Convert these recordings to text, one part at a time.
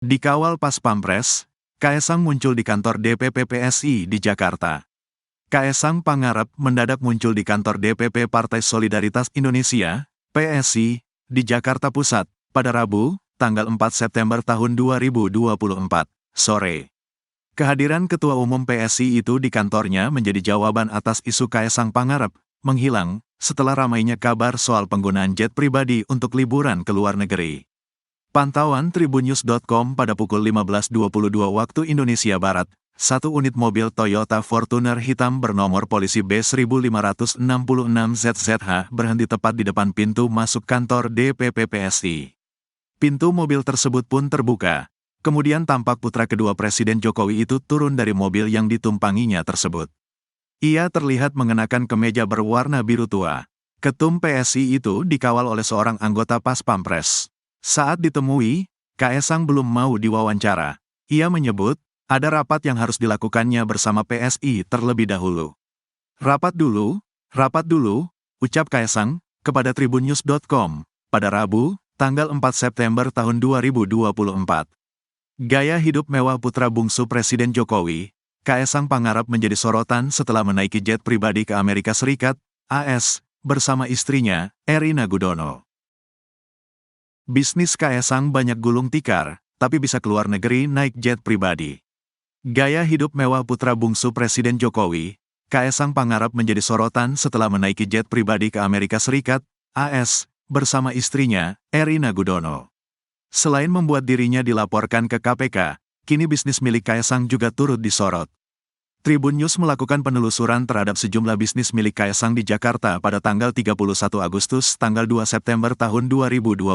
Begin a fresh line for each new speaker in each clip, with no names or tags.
Dikawal pas Pampres, Kaesang muncul di kantor DPP PSI di Jakarta. Kaesang Pangarep mendadak muncul di kantor DPP Partai Solidaritas Indonesia, PSI, di Jakarta Pusat, pada Rabu, tanggal 4 September tahun 2024, sore. Kehadiran Ketua Umum PSI itu di kantornya menjadi jawaban atas isu Kaesang Pangarep menghilang, setelah ramainya kabar soal penggunaan jet pribadi untuk liburan ke luar negeri. Pantauan Tribunnews.com pada pukul 15.22 waktu Indonesia Barat, satu unit mobil Toyota Fortuner hitam bernomor polisi B1566ZZH berhenti tepat di depan pintu masuk kantor DPP PSI. Pintu mobil tersebut pun terbuka. Kemudian tampak putra kedua Presiden Jokowi itu turun dari mobil yang ditumpanginya tersebut. Ia terlihat mengenakan kemeja berwarna biru tua. Ketum PSI itu dikawal oleh seorang anggota Pas Pampres. Saat ditemui, Kaesang belum mau diwawancara. Ia menyebut, ada rapat yang harus dilakukannya bersama PSI terlebih dahulu. Rapat dulu, ucap Kaesang, kepada Tribunnews.com, pada Rabu, tanggal 4 September tahun 2024. Gaya hidup mewah putra bungsu Presiden Jokowi, Kaesang Pangarep menjadi sorotan setelah menaiki jet pribadi ke Amerika Serikat, AS, bersama istrinya, Erina Gudono. Bisnis Kaesang banyak gulung tikar, tapi bisa keluar negeri naik jet pribadi. Gaya hidup mewah putra bungsu Presiden Jokowi, Kaesang Pangarep menjadi sorotan setelah menaiki jet pribadi ke Amerika Serikat, AS, bersama istrinya, Erina Gudono. Selain membuat dirinya dilaporkan ke KPK, kini bisnis milik Kaesang juga turut disorot. Tribun News melakukan penelusuran terhadap sejumlah bisnis milik Kaesang di Jakarta pada tanggal 31 Agustus tanggal 2 September tahun 2024.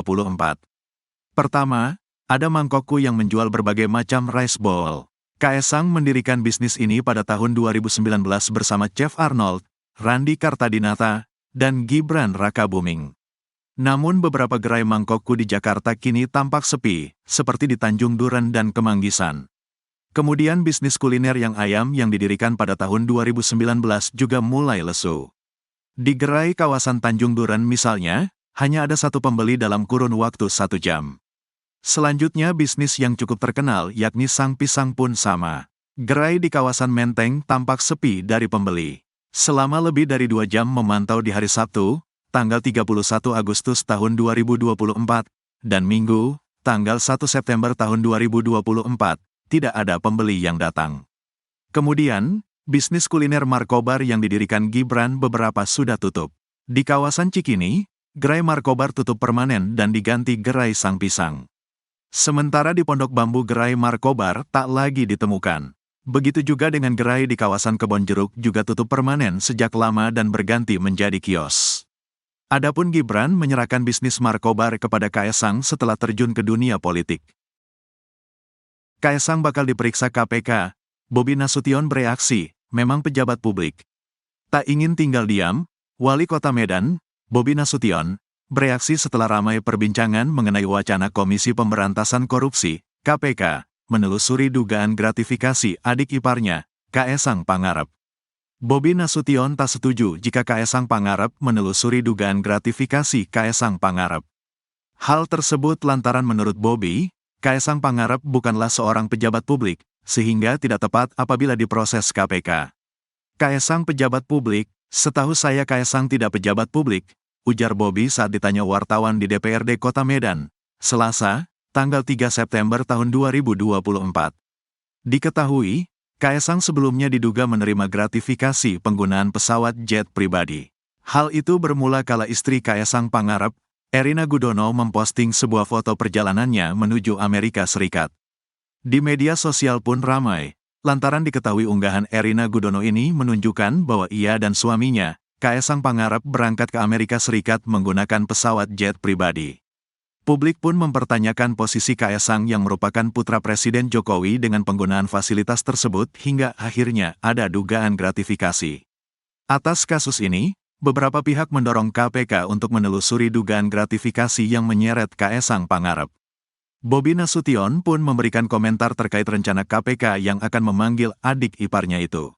Pertama, ada Mangkokku yang menjual berbagai macam rice bowl. Kaesang mendirikan bisnis ini pada tahun 2019 bersama Chef Arnold, Randi Kartadinata, dan Gibran Rakabuming. Namun beberapa gerai Mangkokku di Jakarta kini tampak sepi, seperti di Tanjung Duren dan Kemanggisan. Kemudian bisnis kuliner yang ayam yang didirikan pada tahun 2019 juga mulai lesu. Di gerai kawasan Tanjung Duren misalnya, hanya ada satu pembeli dalam kurun waktu 1 jam. Selanjutnya bisnis yang cukup terkenal yakni Sang Pisang pun sama. Gerai di kawasan Menteng tampak sepi dari pembeli. Selama lebih dari 2 jam memantau di hari Sabtu, tanggal 31 Agustus tahun 2024, dan Minggu, tanggal 1 September tahun 2024, tidak ada pembeli yang datang. Kemudian, bisnis kuliner Markobar yang didirikan Gibran beberapa sudah tutup. Di kawasan Cikini, gerai Markobar tutup permanen dan diganti gerai Sang Pisang. Sementara di Pondok Bambu gerai Markobar tak lagi ditemukan. Begitu juga dengan gerai di kawasan Kebonjeruk juga tutup permanen sejak lama dan berganti menjadi kios. Adapun Gibran menyerahkan bisnis Markobar kepada Kaesang setelah terjun ke dunia politik. Kaesang bakal diperiksa KPK, Bobi Nasution bereaksi, memang pejabat publik. Tak ingin tinggal diam, Wali Kota Medan, Bobi Nasution, bereaksi setelah ramai perbincangan mengenai wacana Komisi Pemberantasan Korupsi, KPK, menelusuri dugaan gratifikasi adik iparnya, Kaesang Pangarep. Bobi Nasution tak setuju jika Kaesang Pangarep menelusuri dugaan gratifikasi Kaesang Pangarep. Hal tersebut lantaran menurut Bobi, Kaesang Pangarep bukanlah seorang pejabat publik, sehingga tidak tepat apabila diproses KPK. Kaesang pejabat publik, setahu saya Kaesang tidak pejabat publik, ujar Bobi saat ditanya wartawan di DPRD Kota Medan, Selasa, tanggal 3 September tahun 2024. Diketahui, Kaesang sebelumnya diduga menerima gratifikasi penggunaan pesawat jet pribadi. Hal itu bermula kala istri Kaesang Pangarep, Erina Gudono memposting sebuah foto perjalanannya menuju Amerika Serikat. Di media sosial pun ramai, lantaran diketahui unggahan Erina Gudono ini menunjukkan bahwa ia dan suaminya, Kaesang Pangarep berangkat ke Amerika Serikat menggunakan pesawat jet pribadi. Publik pun mempertanyakan posisi Kaesang yang merupakan putra Presiden Jokowi dengan penggunaan fasilitas tersebut hingga akhirnya ada dugaan gratifikasi. Atas kasus ini, beberapa pihak mendorong KPK untuk menelusuri dugaan gratifikasi yang menyeret Kaesang Pangarep. Bobi Nasution pun memberikan komentar terkait rencana KPK yang akan memanggil adik iparnya itu.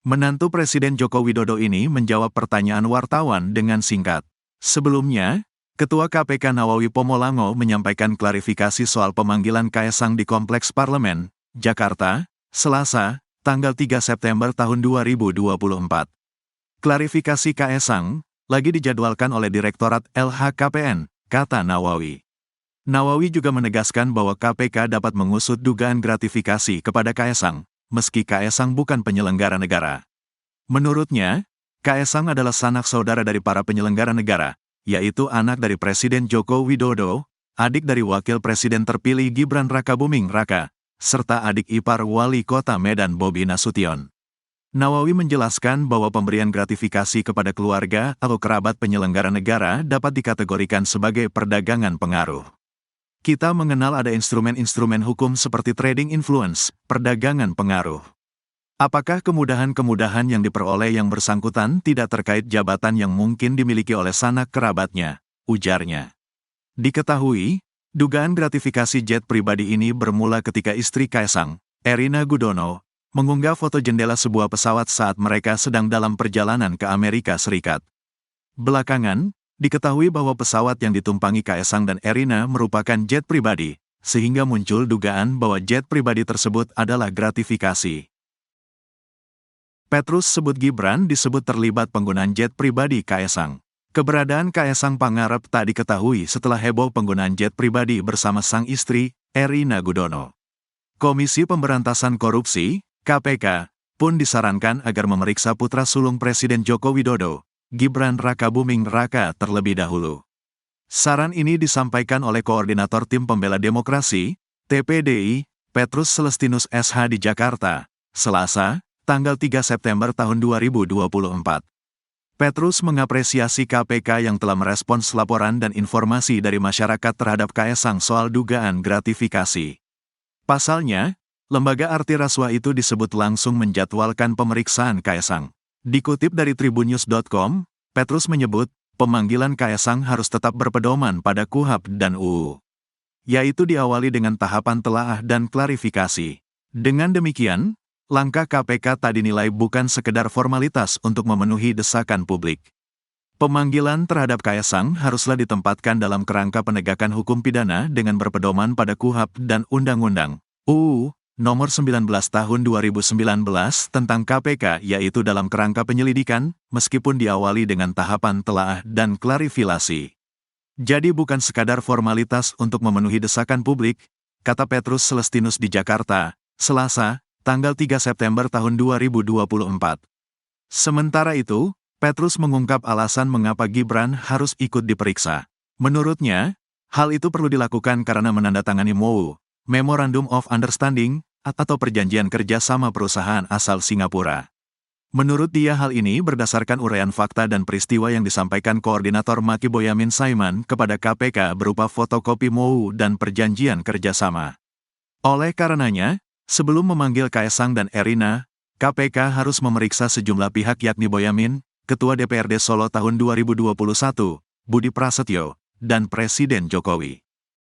Menantu Presiden Joko Widodo ini menjawab pertanyaan wartawan dengan singkat. Sebelumnya, Ketua KPK Nawawi Pomolango menyampaikan klarifikasi soal pemanggilan Kaesang di Kompleks Parlemen, Jakarta, Selasa, tanggal 3 September tahun 2024. Klarifikasi Kaesang lagi dijadwalkan oleh Direktorat LHKPN, kata Nawawi. Nawawi juga menegaskan bahwa KPK dapat mengusut dugaan gratifikasi kepada Kaesang, meski Kaesang bukan penyelenggara negara. Menurutnya, Kaesang adalah sanak saudara dari para penyelenggara negara, yaitu anak dari Presiden Joko Widodo, adik dari Wakil Presiden terpilih Gibran Rakabuming Raka, serta adik ipar Wali Kota Medan Bobi Nasution. Nawawi menjelaskan bahwa pemberian gratifikasi kepada keluarga atau kerabat penyelenggara negara dapat dikategorikan sebagai perdagangan pengaruh. Kita mengenal ada instrumen-instrumen hukum seperti trading influence, perdagangan pengaruh. Apakah kemudahan-kemudahan yang diperoleh yang bersangkutan tidak terkait jabatan yang mungkin dimiliki oleh sanak kerabatnya, ujarnya. Diketahui, dugaan gratifikasi jet pribadi ini bermula ketika istri Kaesang, Erina Gudono, mengunggah foto jendela sebuah pesawat saat mereka sedang dalam perjalanan ke Amerika Serikat. Belakangan, diketahui bahwa pesawat yang ditumpangi Kaesang dan Erina merupakan jet pribadi, sehingga muncul dugaan bahwa jet pribadi tersebut adalah gratifikasi. Petrus sebut Gibran disebut terlibat penggunaan jet pribadi Kaesang. Keberadaan Kaesang Pangarep tak diketahui setelah heboh penggunaan jet pribadi bersama sang istri, Erina Gudono. Komisi Pemberantasan Korupsi, KPK, pun disarankan agar memeriksa putra sulung Presiden Joko Widodo, Gibran Rakabuming Raka terlebih dahulu. Saran ini disampaikan oleh Koordinator Tim Pembela Demokrasi, TPDI, Petrus Celestinus SH di Jakarta, Selasa, tanggal 3 September tahun 2024. Petrus mengapresiasi KPK yang telah merespons laporan dan informasi dari masyarakat terhadap Kaesang soal dugaan gratifikasi. Pasalnya, lembaga arti rasuah itu disebut langsung menjadwalkan pemeriksaan Kaesang. Dikutip dari tribunnews.com, Petrus menyebut, pemanggilan Kaesang harus tetap berpedoman pada KUHP dan UU. Yaitu diawali dengan tahapan telaah dan klarifikasi. Dengan demikian, langkah KPK tak dinilai bukan sekedar formalitas untuk memenuhi desakan publik. Pemanggilan terhadap Kaesang haruslah ditempatkan dalam kerangka penegakan hukum pidana dengan berpedoman pada KUHP dan Undang-Undang UU Nomor 19 Tahun 2019 tentang KPK, yaitu dalam kerangka penyelidikan, meskipun diawali dengan tahapan telaah dan klarifikasi. Jadi bukan sekadar formalitas untuk memenuhi desakan publik, kata Petrus Celestinus di Jakarta, Selasa, tanggal 3 September tahun 2024. Sementara itu, Petrus mengungkap alasan mengapa Gibran harus ikut diperiksa. Menurutnya, hal itu perlu dilakukan karena menandatangani MOU, Memorandum of Understanding, atau perjanjian kerja sama perusahaan asal Singapura. Menurut dia hal ini berdasarkan uraian fakta dan peristiwa yang disampaikan Koordinator Maki Boyamin Saiman kepada KPK berupa fotokopi MOU dan perjanjian kerjasama. Oleh karenanya, sebelum memanggil Kaesang dan Erina, KPK harus memeriksa sejumlah pihak yakni Boyamin, Ketua DPRD Solo tahun 2021, Budi Prasetyo, dan Presiden Jokowi.